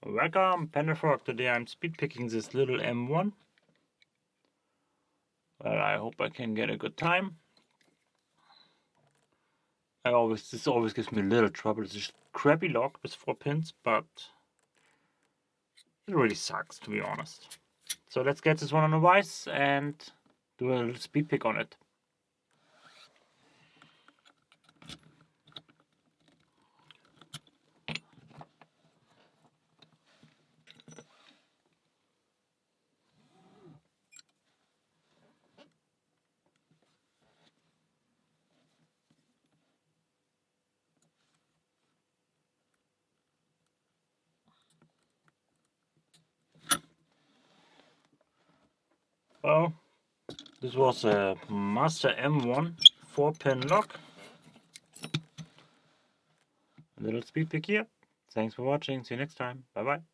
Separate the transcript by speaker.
Speaker 1: Welcome, Panda-Frog. Today I'm speed picking this little M1. Well, I hope I can get a good time. This always gives me a little trouble. It's a crappy lock with 4 pins, but it really sucks, to be honest. So let's get this one on a vise and do a little speed pick on it. Well, this was a Master M1 4-pin lock. A little speed pick here. Thanks for watching. See you next time. Bye bye.